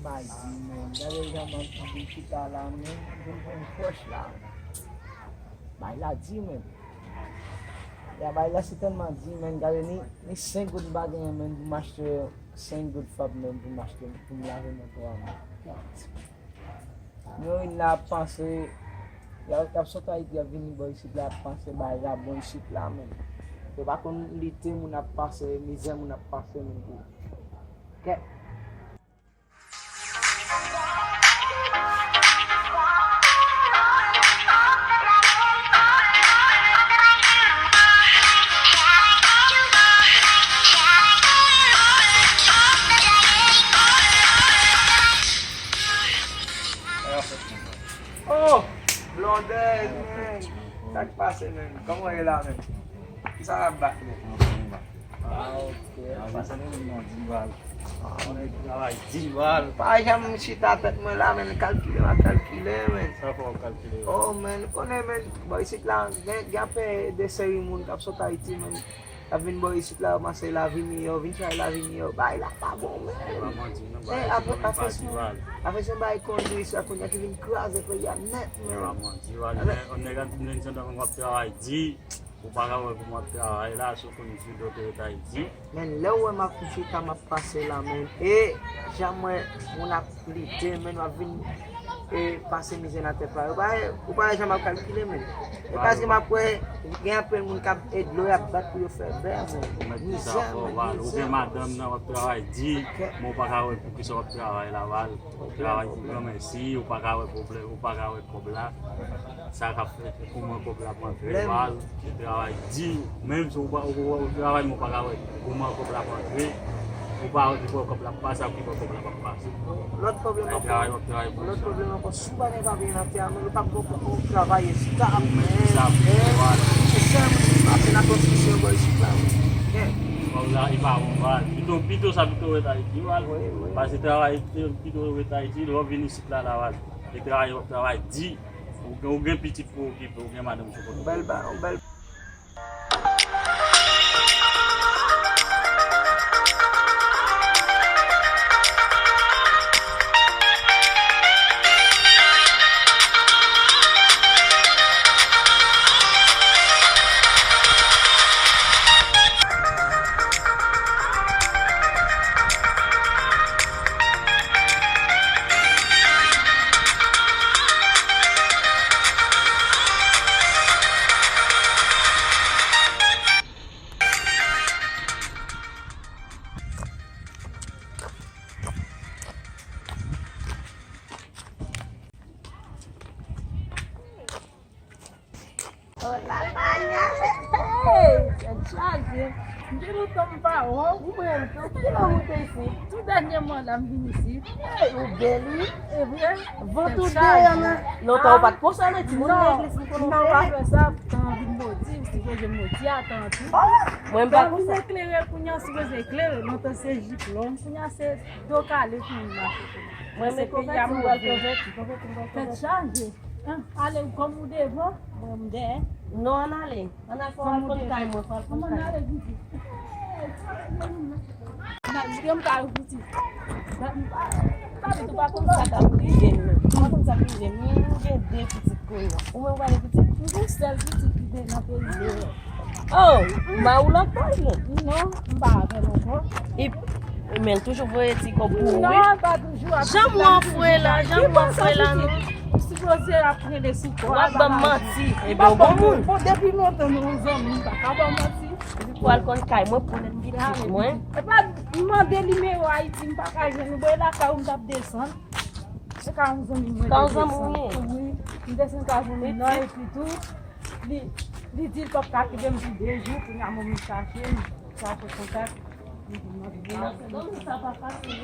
Mas, men, gare jaman di kita la men, din posh la. Bay la di men. Ya bay la certainement di men, gare ni 5 gout bagay men, pou m'achete 5 gout fab men, pou m'achete, pou m'lave men to men. Yo in la panse, ya sota iti a vini boy sit la panse bay la bon sit la men. Pe pa kon lite moun ap pase, mize moun ap pase men pou. Okay. Oh, Blondel, men. Ça qui passe, men. Comment est là, men? Ça va battre, men. Ah, ok. Passe non, Dival. On est Travail, Dival. pas jamais chita tête moi là, men. Calculer, men. Ça faut calculer. Oh, men. Connais, men. Boy, c'est là. Gap des séries moun kap sot Haïti, men. La vin boy ici là, ma c'est la vini yo, vin chay la vini yo. Bah, là pas bon, men. Après son bail conduit, ça qu'on a qui vient craser pour y a net, men. On est quand même dans un travail, dit. Ou pas avoir pour travail là, sauf qu'on est d'autres Haïti. Men, là où ma couche ta m'a passé là, men. Et jamais on a plité, men, on vient et passer mise dans tête là. Ou pas jamais calculer, men. Et parce que ma poé, il y a un peu de monde qui a de l'eau à battre pour faire bien, men. Ou bien madame dans votre travail dit, mon pas avoir pour qui soit travail là, travail pour comme ici, ou pas avoir problème, ou pas avoir problème. Ça a fait pour moi problème pour faire le travail dit, même si on travail mon pas avoir pour moi problème pour faire. Ou pas du coup comme la passe à qui comme la passe. L'autre problème encore souvent les va bien en terme, le pas beaucoup travailler ça c'est ça c'est la construction boy là. Là il va on va plutôt ça plutôt est Haïti parce que travail plutôt est Haïti le revenir ici là le travail dit ou bien petit pour occuper ou bien madame belle Je ne tombe pas, vous m'avez ici. Tout dernièrement, la venu ici. Ou belle, Et bien, ventou de l'autre pas de poche, là, tu non, m'as non, pas faire ça. Quand vous me dites, si je me dis, attends. moi pas Vous comme ça. éclairez, si vous éclairez, notre c'est diplôme, c'est docalé pour nous. Moi mais comment tu vas faire Faites changer. Allez, comme vous devez, non on allait. On a fait un peu de time, on fait comment on un allait vite. Je ne pas vite. peu pas comme ça dans l'hygiène. Pas comme ça l'hygiène, j'ai des petites couilles. On va voir les petites. Vous seul vite qui est dans le pays. Oh, bah ou l'entend Non, pas encore. Et mais toujours voyer petit comme pour Non, pas toujours. J'aime mon frère là, j'aime mon frère là. Supposé après les sucres. On va mentir. Et bien bon monde. Depuis longtemps nous sommes pas mentir. Pour aller quand caille moi pour une petite moi. Et pas demander numéro Haïti pas ka je nous là ka on t'a descendre. C'est quand nous sommes Quand on mourir. Oui, nous descend ka vous non et puis tout. Li dit pas ka qui dem 2 jours pour nous me chercher, chercher contact. Donc ça va passer.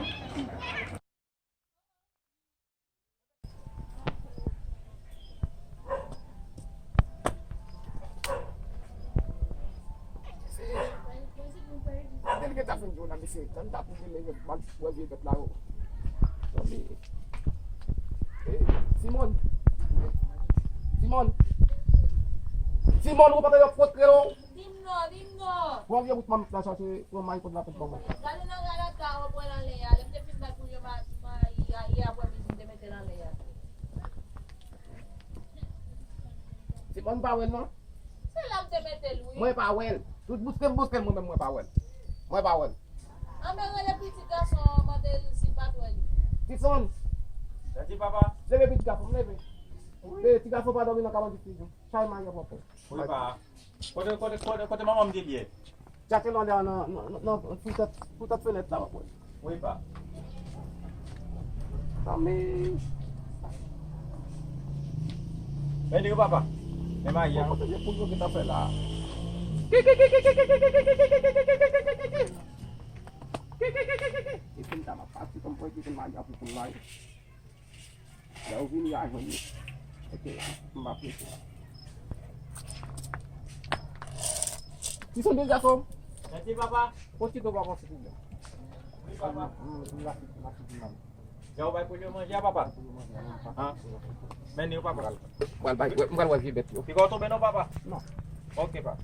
Kita tak tunjuk nak bisikan, tak pergi lagi buat dia berlalu. Simon, lupa tayo pot kero. Dimno. Huwag yung utmam nasa si kumay ko dapat ba. Lalo na nga ka, huwag walang leya. Alam niya, pinag ko yung Mwen pa wèl non? Se la ou te mette lou. Mwen pa wèl. Tout bousken mwen pa wèl. Mwen pa wèl. Ame rele petit garçon mandel si pat wèl. Ti son, Merci papa. leve petit garçon, leve. Le ti garçon pa dormi nan kaman di fizyon. Chay man yon papa. Oui pa. Kote maman me dit bien. Chate lò lè nan poutat fenêtre la wapwe. Oui pa. Tame. Ben di papa. Memang Yon yang. kote de pou yon ki ta fè la. Ikin ta mapasi kong po ikin magi api kong lai. Ya uvini ya ahon ni. Oke, mbapi. Ti son din garçon. Merci papa. Poti do ba konsi din. Oui papa. Merci. Jauh baik punya manger papa. Ah. Ben di papa. Wal bay, mgal wal vibet yo. Ikaw to beno papa. No. Okay pa.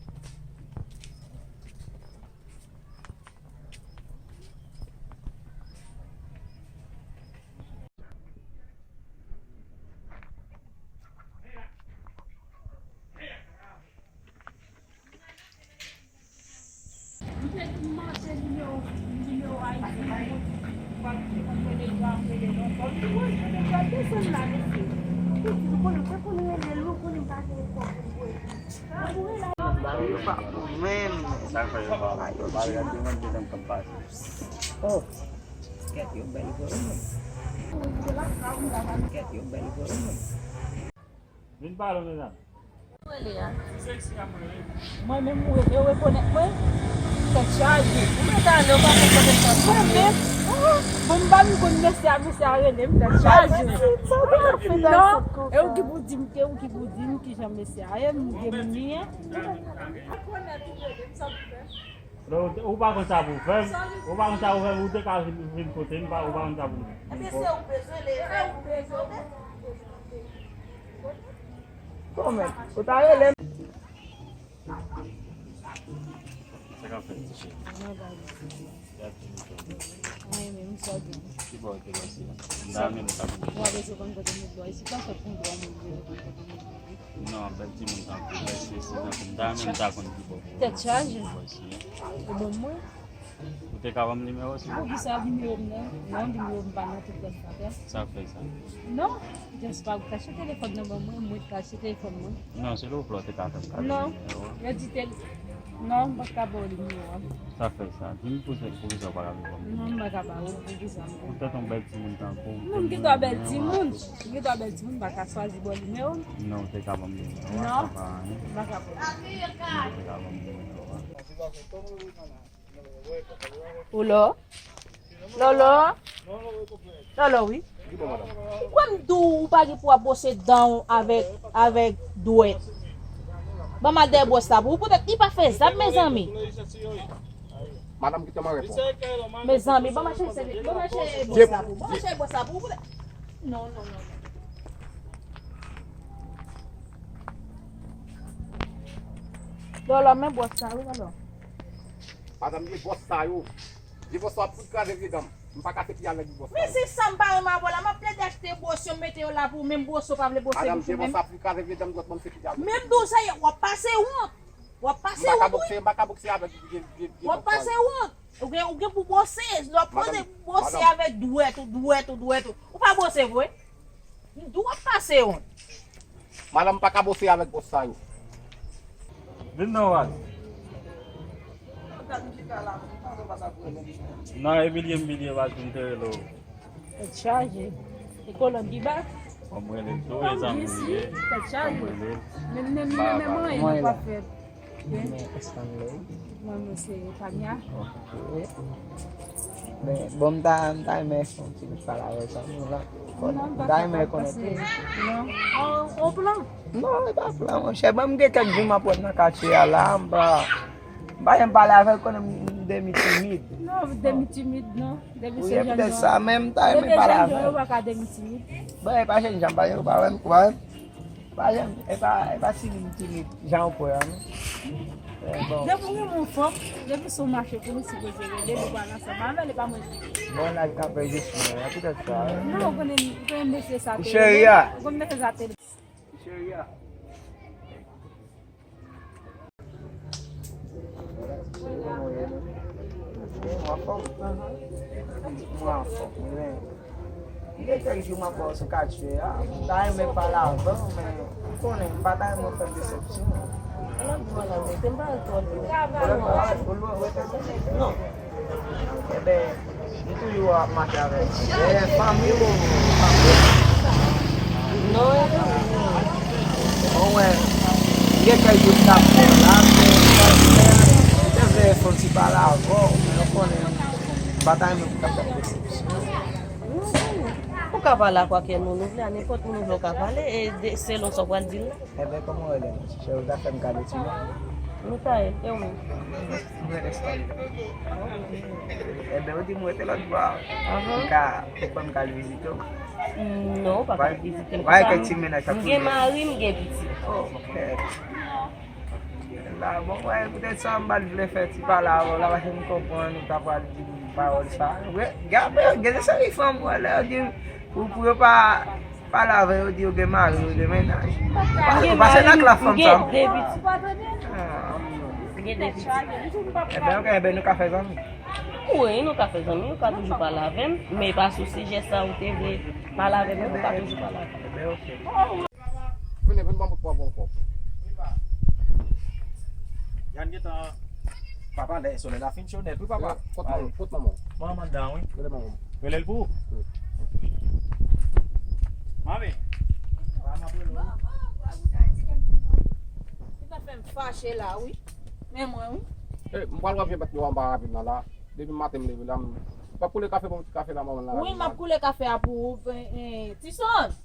Sampai papa. Balik dengan bidang tempat. Oh, get your belly going. Get your belly going. Min palo na lang. Wèle ya. Mwen men mwen yo rekonek mwen. Te chaji. Mwen ta ane wap rekonek mwen. Mwen men. Mwen ba mi kon mese a rele mwen te chaji. Non, e ou ki pou dim ki jan mese a ye mwen gen mwen. Pero upa ko sa buffet. Upa ko sa buffet ute ka vin koten pa upa ko sa buffet. Come, o ta ele. Saka fe. Ay men mwen so gen. Si bo te ba sila. Dami na tabu. Mwen ave se kon kote mwen do. Si pa se kon do mwen do. No, ben ti mun tan. Si dami na ta kon di bo. Te chaji. Si. O bon mwen. Ute ka wam numero si. Ou ki sa di mwen nan. Non di mwen pa nan tout den sa. Sa fe sa. Non, jes pa ou kache telefon nan mwen kache telefon mwen. No, si lo flote ka ta. Non, yo di tel. Non, baka ba ou li mwen. Sa fe sa. Din pou se pou sa para lo. Non, baka ba ou pou di sa mwen. Ute ton bel ti mun tan ko. Non, mwen ki do bel ti moun. Mwen ki do bel ti moun baka swazi bo li mwen. No, te ka wam numero. Non. Baka ba ou. Te ka wam numero. Ou lo? Lolo? Lolo, oui. Kwen dou ou pa ki pou a bose dan avèk douet? Ba ma de bose tabou, pou te ki pa fe zap, me zami? Madame ki te man repon. Me zami, ba ma che bose tabou. Ba ma che bose tabou, pou te... Non. Lolo, men bose tabou, lolo. Madame di boss sa yo. Di boss sa pou ka revidam. Mpa ka te pi ale di boss. Men si sa mpa reman vola, ma ple de achete bose yo mette yo la pou, men bose yo pa vle bose Madame yo di pou boss men. sa pou ka revidam dot man se pi ale. Même dou sa yon, wap pase wot. Wap pase wot. Mbaka bokse avec Wap pase wot. Ou gen pou bose. Lò pose bose avec douet. Ou pa bose vwe? Dou wap pase wot. Madame pa ka bose avec boss sa yo. Din no wat. No, Emilie was interlo. Te chaji. E kolon di ba? Omwele to exam. Te chaji. Men mwen yon pa fet. Mwen se Tanya. Bom tayo may kung para sa mula. Tayo may konete. Non. O plan. No, iba plan. Siya bam ge kag jumapot na kasi alam ba. Bayan pala ko na demi timid. Non, demi timide, non. Demi Oui, se jan peut-être yo. ça même time Demi para. jan yo waka demi timide. Ba pa siya jamba yo ba kuan. Bayan pa si timid. Jan po yan. Bon. Depo gen moun fok, depo sou mache pou si goze le ba nan sa ba, le pa mwen. Bon la ka pe juste. Peut-être ça. Non, konen mese sa tele. Cheria. Konen mese sa tele. Cheria. Mwen kek jou mwen pou sou kachwe ya, da yon mwen pala avan, men konen, bata yon mwen fèm decepsyon. Non. Ebe, yon tou yon ap mati avek. Fami ou Non, Ouwe, yon kek jou tap pou la, men devre fon si pala avan, men konen, bata yon mwen fèm decepsyon. pou ka pala kwa ke nou vle, ane pot nou vle ka pale, e selon so kwa dil. Ebe, koman wè lè? Che ou da fèm kade ti mè? Nou ta e ou men. Mwen restan. Ebe, ou di mwen te lòt bwa. Mwen ka l vizito. Non, pa ka vizite. Wè kek ti mè nan sa Mge mari, mge piti. Oh, ok. La, bon, wè, pwede sa mbal vle fè ti pala avò, la wè se mwen kompon, nou ta pwa di parol sa. Wè, gade sa li fèm wè, lè, ou di, pou yo pa pala avè, ou di yo gen mari, ou gen menaj. Ou pa se nak la fèm sa. Mge debiti. Mge debiti. Ebe, nou ka fè zami. Oui, nou ka fè zami, nou ka toujou pala avèm, me pa sou si jesa ou te vle pala avèm, nou ka toujou pala avèm. Ebe, ok. Vene bambou kwa bon kop. Yan kita. Papa, dek so la fin chou net pou papa. Kot maman. Mama daw eh. Vene maman. Welel po. Mami. Ti pa fèm fache la, oui. Men mwen, oui. Mpal wap yon bat yon ba rapid nan la. Depi matem leve la. Pa koule kafe bon ti kafe la maman la. Oui, map koule kafe apou. Ti son?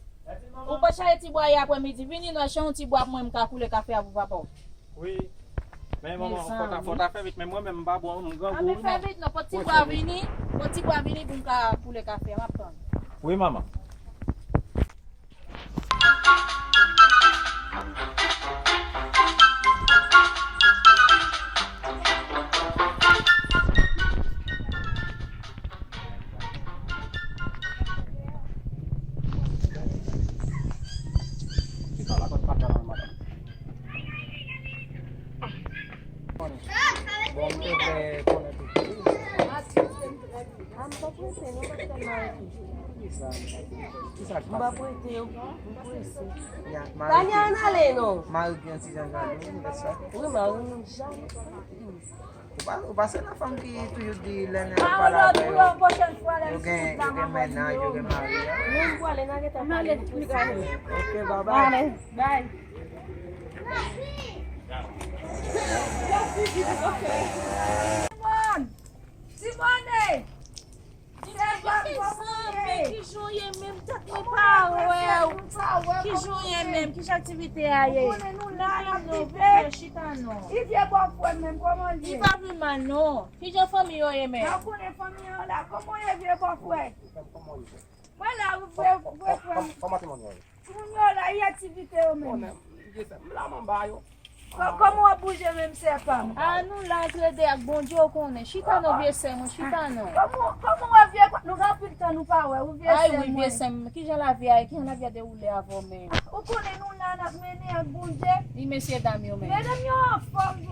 Ou pa chaye ti boye apre midi. Vini nan chan ti boye mwen mka koule kafe apou papa. Oui. Mais maman, faut ta faire vite, mais moi même pas bon, mon grand A me fè vite non, pot ti boye vini pou mka koule kafe. Map ton. Oui, maman. Kita la kot pakai la maman. Bon, mwen vle konen tout. Am pa pwete, nou pa te mari. Ki sa Mba kpase? pwete, mba pwete. Ya, Tanya an ale nou? Mari ki yon ti jan jan yon, mwen sa. Oui, mari nou jan. Ou pa se nan fam ki tou yon di lè nan A ou pala lòt pe pou yo. lòt pochen fwa lè Yo gen menaj, yo gen mari. Nou mbo ale nan geta pale. Ok, bye-bye. Bye. Simone! Ki jounye menm tak me pa wew. Ki jounye menm, ki j'aktivite a ye. I vye bon fwen menm, koman I liye? pa vi man nou. Ki joun fami yo ye men. Nan konen fami yon la, koman ye vye bon fwen? Mwen la vye fwen, Comment tu m'en moun yon la, yi aktivite yo menm. La man ba yo. Koman wap bouje menm se fam? A nou la krede ak bon Diyo konen. Chita nou vye sem, chita nou. Koman wap vye, nou rapil tan nou pa we, ou vye Ay se oui, vye mwen? sem. Ki jan la vye ay, ki jan la vye de oule avon men. Ou konen nou nan ak meni ak bouje? I mesye dam yo men. Menem yon fom,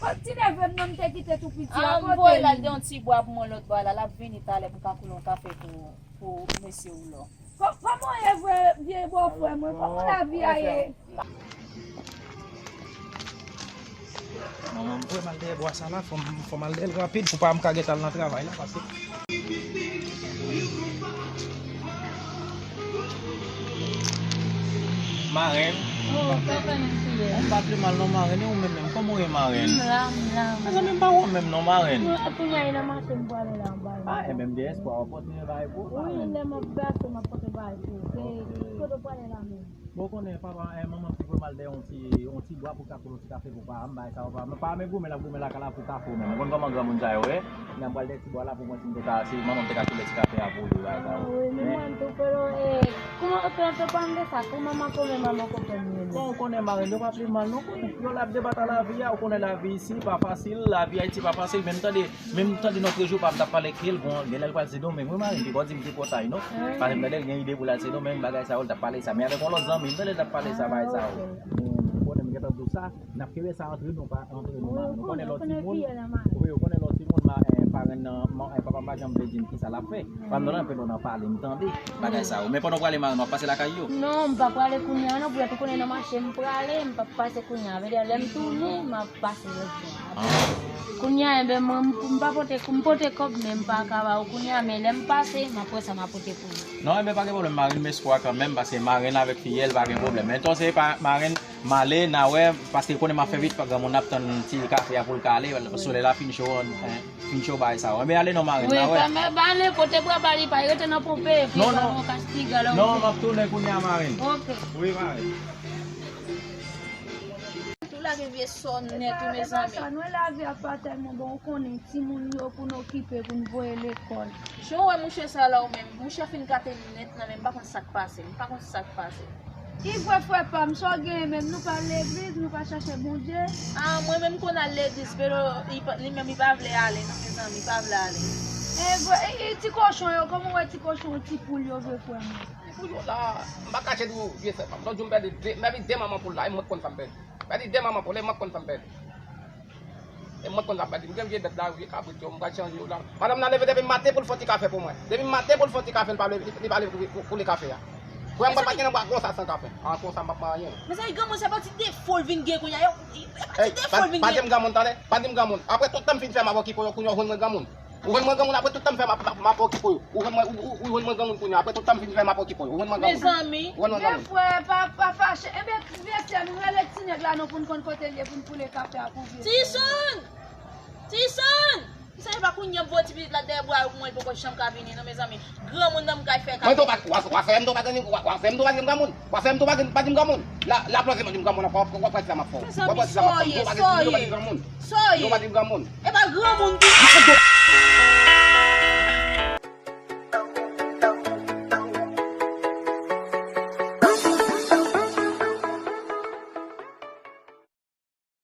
kontine ven menm te kite tout piti An apote boy la li. de yon ti bo ap moun lot bala, la vini tale pou ka koulon kafe pou mesye ou lo. Koman ye vye bon fwen mwen? Koman la vye a ye? Maman, mwen mal de bois sa la, faut mal de rapide pour pas me caguer dans le travail là parce que Marraine, on va plus mal non marraine ou même comment est marraine? Ça même pas ou même non marraine. Ah, et même des espoirs pour tenir bail pour. Bon connaît papa maman qui veut mal de on ti bois pour capter petit café pour pas am bail ça va pas mais vous mais la kala pour café même kon comment grand monde ça ouais n'a pas de ti bois là pour moi ti ta si maman te capter petit café à pour là ça. Bon, on connaît marraine, on pas plus mal, non? On la débattre à la vie, on connaît la vie ici, pas facile, la vie Haïti pas facile, même temps de notre jour, pas parler qu'il bon, il a pas c'est donc même marraine, qui va dire que pour taille, non? Par exemple, il y a une idée pour la c'est donc même bagage ça, on t'a parlé ça, mais avec on l'autre amis, il t'a parlé ça, va ça. On connaît mettre tout ça, n'a pas ça entre nous pas entre nous. Oui, Nous connaît l'autre on connaît monde. bien la main. Oui, on connaît l'autre monde papa pas jamais dire qui ça l'a fait. Pendant un peu on en parle, m'entendez? Bagay ça. Mais pendant quoi les marins on passer la caillou. Non, je ne vais pas aller kounya, non, pour qu'on ait dans marché, je ne vais pas aller, je ne vais pas passer kounya. Je vais aller tourner, je vais passer le temps. Kounya, je ne vais pas porter comme même pas capable. Kounya, mais je vais passer, après ça m'a porté kounya. Non, mais pas de problème, marine mais quoi quand même parce que marine avec fille, pas de problème. Mais toi c'est pas marine malé na ouais parce que connaît m'a fait vite parce que mon attend petit café pour le caler sur la fin show by ça. Mais allez non marine Oui, na ouais. mais balé côté pour parler pas, il était dans pompé, Non, non. castigue alors. Non, m'a tourner kounya marine. OK. Oui, marine. Tout la rivière sonne net, mes amis. Nous la vie pas tellement bon, on connaît si moun yo pour nous occuper pour nous voir l'école. Je vois mon chef ça là ou même. Mon chef fin gâté net, nan même pas contre ça passe. Pas contre ça passe. Il faut pas me sortir même nous pas l'église, nous pas chercher bon Dieu. Ah, moi même qu'on a l'église, mais il même il pas vle aller, non mes amis, pas vle aller. Et petit cochon yo, comment ouais petit cochon petit poule yo veut pour moi. Pour là, m'a caché du vieux ça. Donc je me dis mais des maman pour là, moi compte ça bête. Pas des maman pour là, moi compte ça bête. Et moi compte ça bête. J'aime bien d'être là, vieux cabri, on va changer là. Madame n'a levé depuis matin pour le faire café pour moi. Depuis matin pour le faire café pour les cafés. Pour moi pas qu'il boire comme ça sans café. En comme ça m'a pas rien. Mais ça il gamin c'est pas de folle vingue qu'on y a. Pas de gamon tale, pas de gamon. Après tout temps fin faire ma qui pour qu'on y gamon. Ou moi gamon après tout temps faire ma qui pour. Ou moi gamon qu'on après tout temps fin faire ma qui pour. Ou moi gamon. Mes amis, Mes frères, pas fâché. Eh bien, viens nous aller signer là nous pour nous côté pour les cafés à pour. Tison. Ça va qu'on y a voté la déboire moi pour que chambre cabine non mes amis. Grand monde n'a pas faire Moi café. to pas wa fem to pas gamon. Wa fem to pas gamon. La place me gamon pas pas ça ma fo. Soye. gamon. Soye. Pas gamon. Eh ben grand monde.